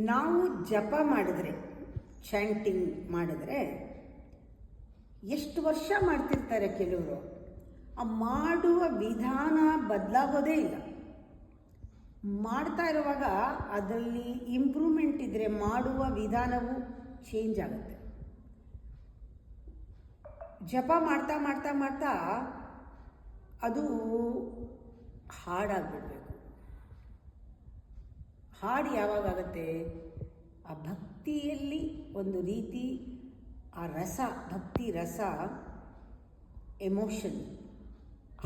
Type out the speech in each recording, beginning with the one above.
ನಾವು ಜಪ ಮಾಡಿದ್ರೆ, ಚಾಂಟಿಂಗ್ ಮಾಡಿದ್ರೆ ಎಷ್ಟು ವರ್ಷ ಮಾಡ್ತಿರ್ತಾರೆ ಕೆಲವರು. ಆ ಮಾಡುವ ವಿಧಾನ ಬದಲಾಗೋದೇ ಇಲ್ಲ. ಮಾಡ್ತಾ ಇರುವಾಗ ಅದರಲ್ಲಿ ಇಂಪ್ರೂವ್ಮೆಂಟ್ ಇದ್ದರೆ ಮಾಡುವ ವಿಧಾನವು ಚೇಂಜ್ ಆಗುತ್ತೆ. ಜಪ ಮಾಡ್ತಾ ಮಾಡ್ತಾ ಮಾಡ್ತಾ ಅದು ಹಾಡಾಗ್ಬಿಡ್ಬೇಕು. ಹಾಡು ಯಾವಾಗತ್ತೆ? ಆ ಭಕ್ತಿಯಲ್ಲಿ ಒಂದು ರೀತಿ ಆ ರಸ, ಭಕ್ತಿ ರಸ, ಎಮೋಷನ್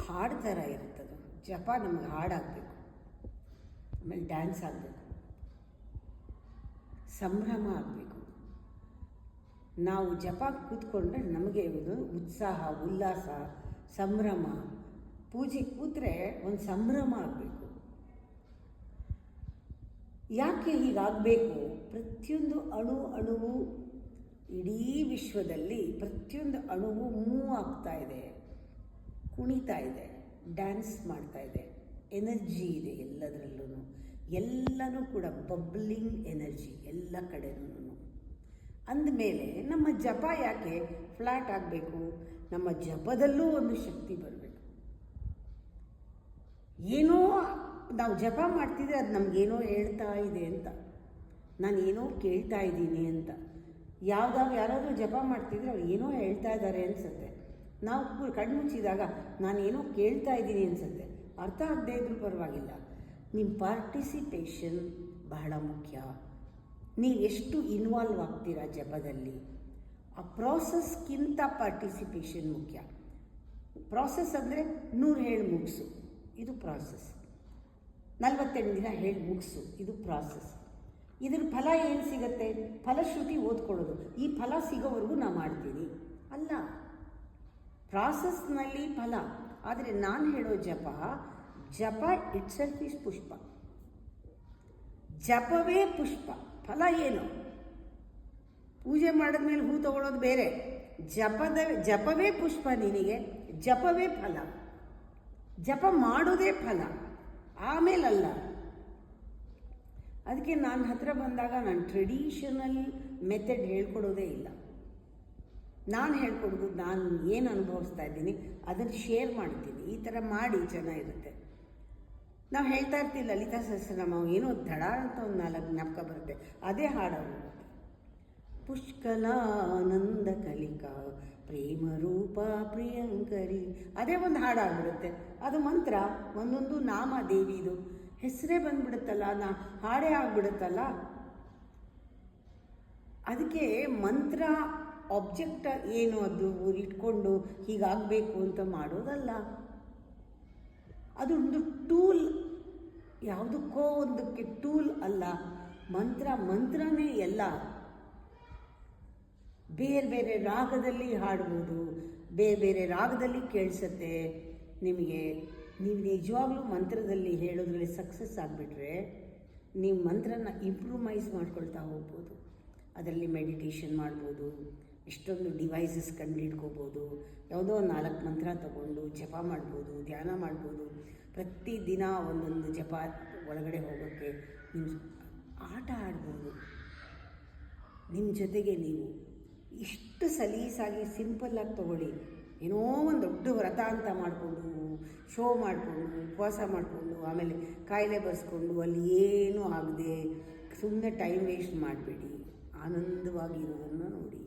ಹಾಡು ಥರ ಇರುತ್ತದು. ಜಪ ನಮಗೆ ಹಾಡಾಗಬೇಕು, ಆಮೇಲೆ ಡ್ಯಾನ್ಸ್ ಆಗಬೇಕು, ಸಂಭ್ರಮ ಆಗಬೇಕು. ನಾವು ಜಪ ಕೂತ್ಕೊಂಡ್ರೆ ನಮಗೆ ಒಂದು ಉತ್ಸಾಹ, ಉಲ್ಲಾಸ, ಸಂಭ್ರಮ. ಪೂಜೆ ಕೂತ್ರೆ ಒಂದು ಸಂಭ್ರಮ ಆಗಬೇಕು. ಯಾಕೆ ಹೀಗಾಗಬೇಕು? ಪ್ರತಿಯೊಂದು ಅಣುವು ಇಡೀ ವಿಶ್ವದಲ್ಲಿ ಪ್ರತಿಯೊಂದು ಅಣುವು ಮೂವ್ ಆಗ್ತಾ ಇದೆ, ಕುಣಿತಾ ಇದೆ, ಡ್ಯಾನ್ಸ್ ಮಾಡ್ತಾ ಇದೆ. ಎನರ್ಜಿ ಇದೆ ಎಲ್ಲದರಲ್ಲೂ. ಎಲ್ಲನೂ ಕೂಡ ಬಬ್ಲಿಂಗ್ ಎನರ್ಜಿ ಎಲ್ಲ ಕಡೆನೂ. ಅಂದಮೇಲೆ ನಮ್ಮ ಜಪ ಯಾಕೆ ಫ್ಲ್ಯಾಟ್ ಆಗಬೇಕು? ನಮ್ಮ ಜಪದಲ್ಲೂ ಒಂದು ಶಕ್ತಿ ಬರಬೇಕು. ಏನೋ ನಾವು ಜಪ ಮಾಡ್ತಿದ್ರೆ ಅದು ನಮಗೇನೋ ಹೇಳ್ತಾ ಇದೆ ಅಂತ, ನಾನೇನೋ ಕೇಳ್ತಾ ಇದ್ದೀನಿ ಅಂತ. ಯಾರಾದರೂ ಜಪ ಮಾಡ್ತಿದ್ರೆ ಅವ್ರು ಏನೋ ಹೇಳ್ತಾ ಇದ್ದಾರೆ ಅನಿಸುತ್ತೆ. ನಾವು ಕಣ್ಮುಚ್ಚಿದಾಗ ನಾನೇನೋ ಕೇಳ್ತಾ ಇದ್ದೀನಿ ಅನಿಸುತ್ತೆ. ಅರ್ಥ ಆಗದೆ ಇದ್ರೂ ಪರವಾಗಿಲ್ಲ, ನಿಮ್ಮ ಪಾರ್ಟಿಸಿಪೇಷನ್ ಬಹಳ ಮುಖ್ಯ. ನೀವು ಎಷ್ಟು ಇನ್ವಾಲ್ವ್ ಆಗ್ತೀರಾ ಜಪದಲ್ಲಿ, ಆ ಪ್ರಾಸೆಸ್ಗಿಂತ ಪಾರ್ಟಿಸಿಪೇಷನ್ ಮುಖ್ಯ. ಪ್ರಾಸೆಸ್ ಅಂದರೆ 100 ಹೇಳಿ ಮುಗಿಸು, ಇದು ಪ್ರಾಸೆಸ್. 48 ದಿನ ಹೇಳಿ ಮುಗಿಸು, ಇದು ಪ್ರಾಸೆಸ್. ಇದ್ರ ಫಲ ಏನು ಸಿಗುತ್ತೆ? ಫಲಶ್ರುತಿ ಓದ್ಕೊಳ್ಳೋದು. ಈ ಫಲ ಸಿಗೋವರೆಗೂ ನಾನು ಮಾಡ್ತೀನಿ ಅಲ್ಲ, ಪ್ರಾಸೆಸ್ನಲ್ಲಿ ಫಲ. ಆದರೆ ನಾನು ಹೇಳೋ ಜಪ ಇಟ್ ಸೆಲ್ಫ್ ಈಸ್ ಪುಷ್ಪ. ಜಪವೇ ಪುಷ್ಪ. ಫಲ ಏನು? ಪೂಜೆ ಮಾಡಿದ್ಮೇಲೆ ಹೂ ತಗೊಳ್ಳೋದು ಬೇರೆ. ಜಪವೇ ಪುಷ್ಪ ನಿನಗೆ, ಜಪವೇ ಫಲ. ಜಪ ಮಾಡೋದೇ ಫಲ, ಆಮೇಲಲ್ಲ. ಅದಕ್ಕೆ ನಾನು ಹತ್ರ ಬಂದಾಗ ನಾನು ಟ್ರೆಡಿಷನಲ್ ಮೆಥಡ್ ಹೇಳ್ಕೊಡೋದೇ ಇಲ್ಲ. ನಾನು ಹೇಳ್ಕೊಡೋದು ನಾನು ಏನು ಅನುಭವಿಸ್ತಾ ಇದ್ದೀನಿ ಅದನ್ನು ಶೇರ್ ಮಾಡ್ತೀನಿ. ಈ ಥರ ಮಾಡಿ ಚೆನ್ನಾಗಿರುತ್ತೆ. ನಾವು ಹೇಳ್ತಾ ಇರ್ತೀವಿ ಲಲಿತಾ ಸಹಸ್ರನಾಮ, ಏನೋ ದಡ ಅಂತ ಒಂದು 4 ಜ್ಞಾಪಕ ಬರುತ್ತೆ, ಅದೇ ಹಾಡಾಗುತ್ತೆ. ಪುಷ್ಕಲಾನಂದ ಕಲಿಕಾ ಪ್ರೇಮ ರೂಪ ಪ್ರಿಯಂಕರಿ, ಅದೇ ಒಂದು ಹಾಡಾಗ್ಬಿಡುತ್ತೆ. ಅದು ಮಂತ್ರ, ಒಂದೊಂದು ನಾಮ ದೇವಿದು ಹೆಸರೇ ಬಂದ್ಬಿಡುತ್ತಲ್ಲ, ಹಾಡೇ ಆಗ್ಬಿಡುತ್ತಲ್ಲ. ಅದಕ್ಕೆ ಮಂತ್ರ ಆಬ್ಜೆಕ್ಟ್ ಏನು ಅದು ಇಟ್ಕೊಂಡು ಹೀಗಾಗಬೇಕು ಅಂತ ಮಾಡೋದಲ್ಲ. ಅದೊಂದು ಟೂಲ್, ಯಾವುದಕ್ಕೋ ಒಂದಕ್ಕೆ ಟೂಲ್ ಅಲ್ಲ. ಮಂತ್ರನೇ ಎಲ್ಲ. ಬೇರೆ ಬೇರೆ ರಾಗದಲ್ಲಿ ಹಾಡ್ಬೋದು, ಬೇರೆ ಬೇರೆ ರಾಗದಲ್ಲಿ ಕೇಳಿಸುತ್ತೆ ನಿಮಗೆ. ನೀವು ನಿಜವಾಗ್ಲೂ ಮಂತ್ರದಲ್ಲಿ ಹೇಳೋದ್ರಲ್ಲಿ ಸಕ್ಸಸ್ ಆಗಿಬಿಟ್ರೆ ನೀವು ಮಂತ್ರನ ಇಂಪ್ರೂವೈಸ್ ಮಾಡ್ಕೊಳ್ತಾ ಹೋಗ್ಬೋದು. ಅದರಲ್ಲಿ ಮೆಡಿಟೇಷನ್ ಮಾಡ್ಬೋದು, ಎಷ್ಟೊಂದು ಡಿವೈಸಸ್ ಕಂಡುಹಿಡ್ಕೋಬೋದು. ಯಾವುದೋ 4 ಮಂತ್ರ ತಗೊಂಡು ಜಪ ಮಾಡ್ಬೋದು, ಧ್ಯಾನ ಮಾಡ್ಬೋದು. ಪ್ರತಿದಿನ ಒಂದೊಂದು ಜಪ ಒಳಗಡೆ ಹೋಗೋಕ್ಕೆ ನಿಮ್ಮ ಆಟ ಆಡ್ಬೋದು. ನಿಮ್ಮ ಜೊತೆಗೆ ನೀವು ಇಷ್ಟು ಸಲೀಸಾಗಿ ಸಿಂಪಲ್ಲಾಗಿ ತೊಗೊಳ್ಳಿ. ಏನೋ ಒಂದು ದೊಡ್ಡ ವ್ರತ ಅಂತ ಮಾಡಿಕೊಂಡು ಶೋ ಮಾಡಿಕೊಂಡು ಉಪವಾಸ ಮಾಡಿಕೊಂಡು ಆಮೇಲೆ ಕಾಯಿಲೆ ಬರ್ಸ್ಕೊಂಡು ಅಲ್ಲಿ ಏನೂ ಆಗದೆ ಸುಮ್ಮನೆ ಟೈಮ್ ವೇಸ್ಟ್ ಮಾಡಬೇಡಿ. ಆನಂದವಾಗಿರೋದನ್ನು ನೋಡಿ.